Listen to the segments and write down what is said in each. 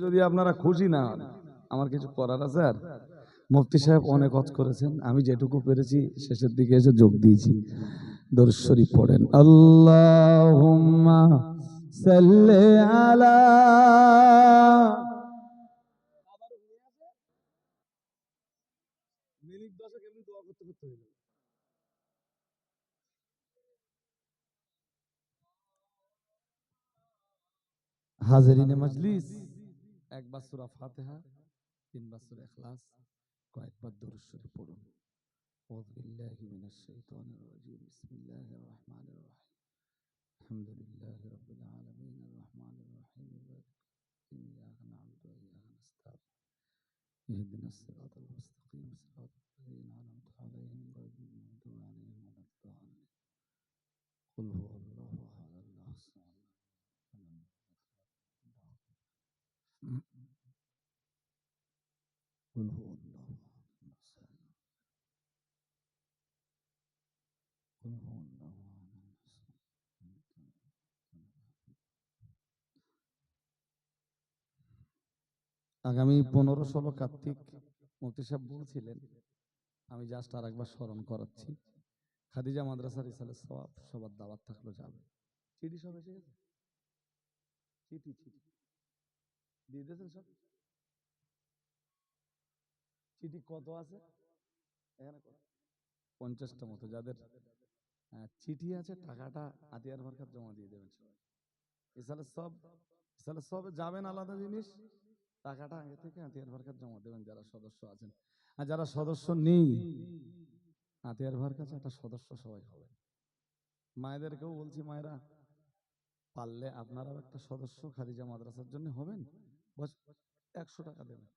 যদি আপনারা খুশি না হন আমার কিছু করার আছে? আর মুফতি সাহেব অনেক ওয়াজ করেছেন, আমি যেটুকু পেরেছি শেষের দিকে এসে যোগ দিয়েছি। দরুদ শরীফ পড়েন, আল্লাহুম্মা সাল্লি আলা মিনিট 10 এমনি দোয়া করতে করতে হয়ে যাবে। হাজিরিনে মজলিস, একবার সূরা ফাতিহা, তিনবার সূরা ইখলাস, কয়েকবার দরুদ শরীফ পড়ুন। আউযু বিল্লাহি মিনাশ শাইতানির রাজিম, বিসমিল্লাহির রহমানির রহিম, আলহামদুলিল্লাহি রাব্বিল আলামিন, আর রহমানির রহিম, ইয়্যাকা না'বুদু ওয়া ইয়্যাকা নাস্তাঈন, ইহদিনাস সিরাতাল মুস্তাকিম, সিরাতাল্লাযীনা আন'আমতা আলাইহিম গায়রিল মাগদুবি আলাইহিম ওয়ালাদ-দাল্লিন। কুল হুয়াল্লাহু আহাদ, আল্লাহুস সামাদ, কুল হুয়াল্লাহু আহাদ, কুল হুয়াল্লাহু আহাদ। আগামী 15-16 কার্তিক মুফতি সাহেব বলছিলেন, আমি জাস্ট আর একবার স্মরণ করাচ্ছি, খাদিজা মাদ্রাসার ইসালের সওয়াব সবার দাওয়াত থাকলো, যাবে। চিঠি সব এসে গেছে, চিঠি দিয়ে দিয়েছেন সব। চিঠি কত আছে এখানে? 50টা মতো। যাদের চিঠি আছে টাকাটা আতিয়ার মার্কাত জমা দিয়ে দেবেন সবাই। ইসালের সব যাবেন আলাদা জিনিস, টাকাটা আগে থেকে আতিয়ার মার্কাত জমা দেবেন যারা সদস্য আছেন। আর যারা সদস্য নেই, আতিয়ার ভাইয়ের কাছে একটা সদস্য সবাই হবেন। মায়েদেরকেও বলছি, মায়েরা পারলে আপনারাও একটা সদস্য খাদিজা মাদ্রাসার জন্য হবেন, বস 100 টাকা দেবেন।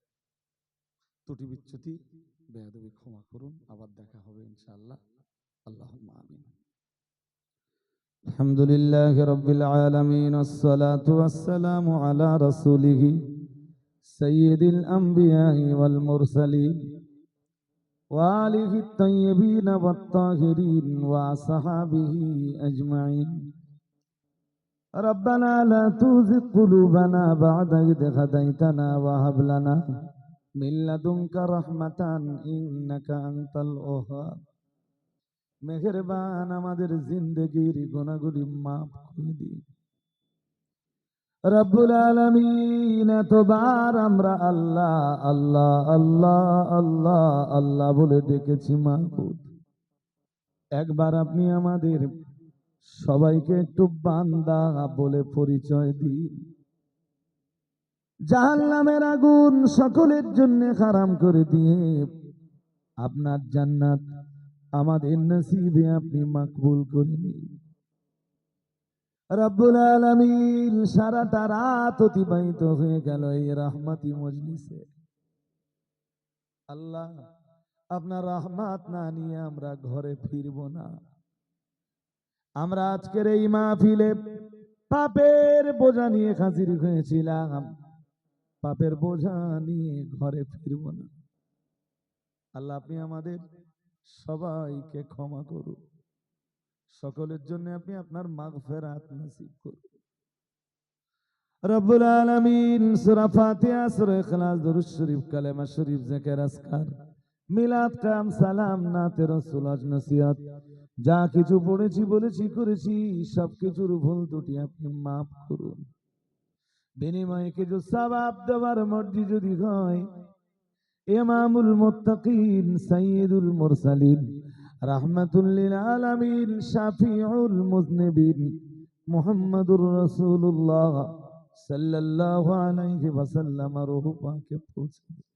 ত্রুটি বিচ্যুতি বেয়াদবি ক্ষমা করুন, আবার দেখা হবে ইনশাআল্লাহ। আল্লাহুম্মা আমিন। আলহামদুলিল্লাহি রাব্বিল আলামিন, আসসালাতু ওয়াসসালামু আলা রাসূলিহি সাইয়্যিদিল আমবিয়াই ওয়াল মুরসালিন ওয়া আলিহি আত-তাইয়্যিবিন ওয়াত-তাহিরিন ওয়া আসহাবিহি আজমাইন। ربنا لا تزغ قلوبنا بعد إذ هديتنا وهب لنا من لدنك رحمة إنك أنت الوهاب। মেহেরবান আমাদের জিন্দেগির গুনাহগুলি মাফ করে দিন রব্বুল আলামিন। এতবার আমরা আল্লাহ আল্লাহ আল্লাহ আল্লাহ আল্লাহ বলে ডেকেছি মাবুদ, একবার আপনি আমাদের সবাইকে একটু বান্দা বলে পরিচয় দিন। জাহান্নামের আগুন সকলের জন্য হারাম করে দিয়ে আপনার জান্নাত আমাদের নসিবে আপনি মাকবুল করে নিন রব্বুল আলামিন। সারাটা রাত অতিবাহিত হয়ে গেল এই রহমতি মজলিসে। আল্লাহ, আপনার রহমত না নিয়ে আমরা ঘরে ফিরব না। আমরা আজকের এই মাহফিলে পাপের বোঝা নিয়ে হাজির হয়েছিলাম, পাপের বোঝা নিয়ে ঘরে ফিরব না। আল্লাহ, আপনি আমাদের সবাইকে ক্ষমা করুন, সকলের জন্য আপনি আপনার মাগফিরাত নসিব করুন রব্বুল আলামিন। সূরা ফাতিহা, সূরা ইখলাস, দরুদ শরীফ, কালেমা শরীফ, জিকির, আজকার, মিলাদ, কাম, সালাম, নাতে রাসূল, নসিহত, যা কিছু পড়েছি বলেছি করেছি সবকিছুর ভুল ত্রুটি আপনি মাফ করুন। বিনিময়ে কিছু সওয়াব দেওয়ার মর্জি যদি হয়, ইমামুল মুত্তাকিন, সাইয়্যিদুল মুরসালিন, রাহমাতুল লিল আলামিন, শাফিউল মুযনিবিন, মুহাম্মাদুর রাসূলুল্লাহ সাল্লাল্লাহু আলাইহি ওয়াসাল্লাম রূহ পাকে পৌঁছে দিন।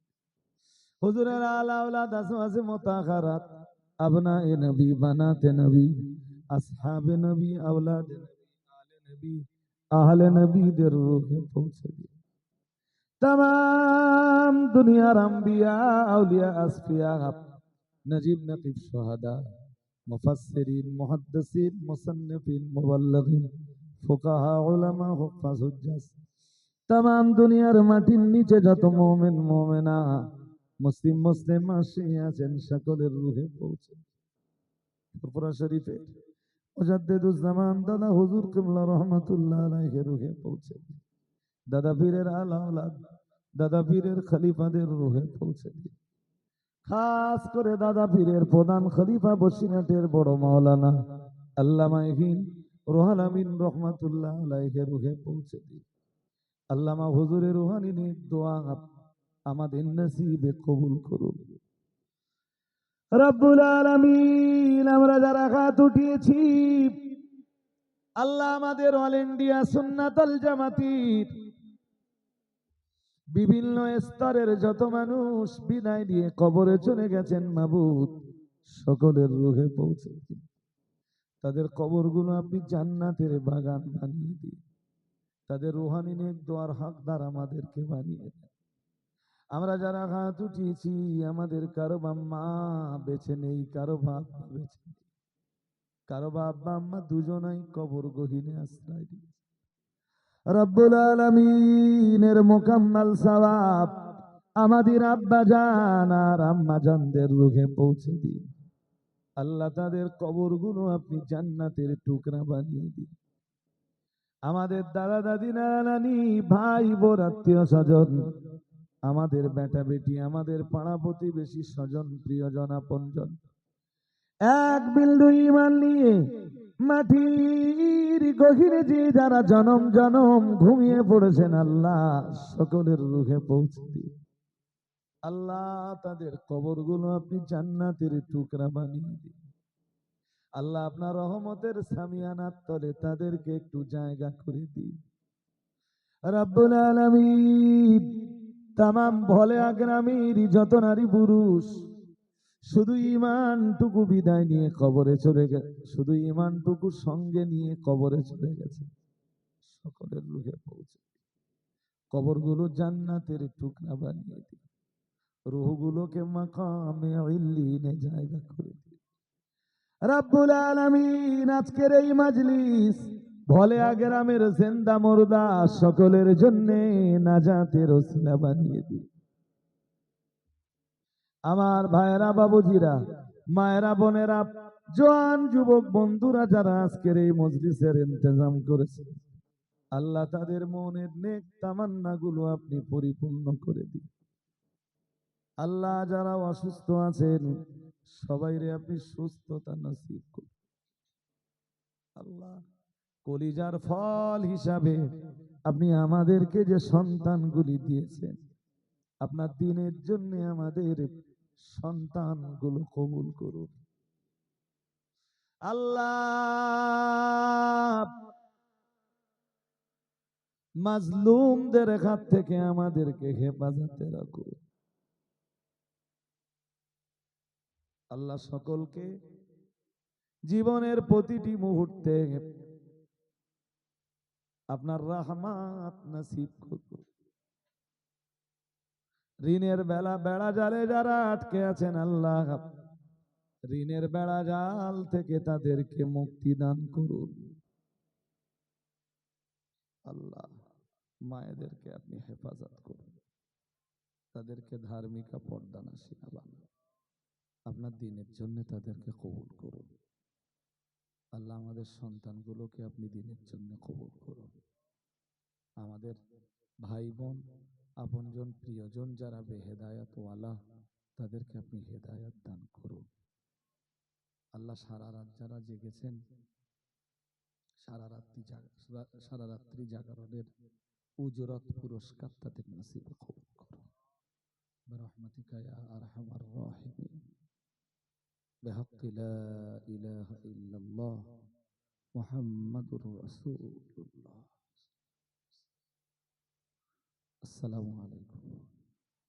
হুজুরের আলা আওলাদ আসওয়াজে মুতাখারাত, আবনায়ে নবী, বানাতে নবী, আসহাবে নবী, আওলাদে নবী, আলে নবী, আহলে নবীদের রূহে পৌঁছে দিন। तमाम दुनियार अंबिया, औलिया, असफिया, नजीब, नकीब, शुहदा, मुफस्सिरीन, मुहद्दिसीन, मुसन्निफीन, मुबल्लिगीन, फुकाहा, उलमा, हुफ्फाज, हुज्जाज, तमाम दुनियार माटिर नीचे যত মুমিন মুমিনা মুসলিম মুসলিমা আছেন সকলের রূহে পৌঁছে। ফুরফুরা শরীফে মুজাদ্দিদুজ জামান দাদা হুজুর কিবলা রহমাতুল্লাহ আলাইহি রূহে পৌঁছে। দাদা পীরের আলা আওলাদ দাদা পীরের খলিফাদের রুহে পৌঁছে দিন। খাস করে দাদা পীরের প্রধান খলিফা বসিরহাটের বড় মাওলানা আল্লামা ইহিন রুহুল আমিন রহমাতুল্লাহ আলাইহির রুহে পৌঁছে দিন। আল্লামা হুজুরের রুহানি নেক দোয়া আমাদের নসিবে কবুল করুন। রব্বুল আলামিন, আমরা যারা হাত উঠিয়েছি, আল্লাহ আমাদের অল ইন্ডিয়া সুন্নাতুল জামাতির বিভিন্ন স্তরের যত মানুষ বিদায় দিয়ে কবরে চলে গেছেন, মাবুদ সকলের রুহে পৌঁছে দিন। তাদের কবরগুলো আপনি জান্নাতের বাগান বানিয়ে দিন। তাদের রুহানি নেক দোয়ার হকদার আমাদেরকে বানিয়ে দেন। আমরা যারা হাত উঠিয়েছি, আমাদের কারো মা বেছে নেই, কারো বাপ বেছে নেই, কারো বাবা আম্মা দুজনাই কবর গহীনে আশ্রয় দিয়েছে। রব্বুল আলামিনের মোকাম্মাল সওয়াব আমাদের আব্বা জান আর আম্মা জানদের রুহে পৌঁছে দিন। আল্লাহ তাদের কবরগুলো আপনি জান্নাতের টুকরা বানিয়ে দিন। আমাদের দাদা দাদি নানা নানি ভাই বোন আত্মীয় স্বজন, আমাদের বেটা বেটি, আমাদের পাড়া প্রতিবেশী স্বজন প্রিয়জন আপনজন এক বিন্দু ঈমান নিয়ে মাটির গহীনে যে যারা জনম জনম ঘুমিয়ে পড়েছেন, আল্লাহ সকলের রুহে পৌঁছে দিন। আল্লাহ তাদের কবরগুলো আপনি জান্নাতের টুকরা বানিয়ে দিন। আল্লাহ আপনার রহমতের সামিয়ানার তলে তাদেরকে একটু জায়গা করে দিন। রব্বুল আলামিন, তামাম ভোলে আগ্রামীর যত নারী পুরুষ শুধু ইমানটুকু বিদায় নিয়ে কবরে চলে গেছে, শুধু ইমানটুকু সঙ্গে নিয়ে কবরে চলে গেছে, সকলের রুহে পৌঁছে কবরগুলো জান্নাতের টুকরা বানিয়ে দিন। রূহগুলোকে মাকামে ইল্লিনে জায়গা করে দিন। রব্বুল আলামিন, আজকের এই মাজলিস ভোলে আগ্রামের জিন্দা মুর্দা সকলের জন্য নাজাতের ওসিলা বানিয়ে দিন। আমার ভাইয়েরা, বাবুজিরা, মায়েরা, বোনেরা, জওয়ান যুবক বন্ধুরা যারা আজকের এই মজলিসের ইন্তজাম করেছে, আল্লাহ তাদের মনের নেক তামান্না গুলো আপনি পরিপূর্ণ করে দিন। আল্লাহ যারা অসুস্থ আছেন সবাইরে আপনি সুস্থতা নসিব করুন। আল্লাহ কলিজার ফল হিসাবে আপনি আমাদেরকে যে সন্তানগুলি দিয়েছেন, আপনার দিনের জন্য আমাদের সন্তানগুলো কবুল করুন। আল্লাহ মাজলুমদের হাত থেকে আমাদেরকে হেফাজতে রাখুন। আল্লাহ সকলকে জীবনের প্রতিটি মুহূর্তে আপনার রহমত নসিব করুন। ঋণের বেড়া জালে যারা আটকে আছেন, আল্লাহ ঋণের বেড়া জাল থেকে তাদেরকে মুক্তি দান করুন। আল্লাহ মায়েদেরকে আপনি হেফাজত করুন, তাদেরকে ধার্মিকা পর্দা নাশিনা বানান। আপনার দিনের জন্য তাদেরকে কবুল করুন। আল্লাহ আমাদের সন্তানগুলোকে আপনি দিনের জন্য কবুল করুন। আমাদের ভাই বোন, আপনজন, প্রিয়জন যারা বেহেদায়াত ওয়ালা, তাদেরকে আপনি হেদায়াত দান করুন। আল্লাহ সারা রাত যারা জেগেছেন, সারা রাত্রি জাগরণের উজরত পুরস্কার তাদের নসিবে কবুল করুন। বিরহমাতিকা ইয়া আরহামার রাহিমিন, বিহাক্কি লা ইলাহা ইল্লাল্লাহ মুহাম্মাদুর রাসূলুল্লাহ। আসসালামু আলাইকুম।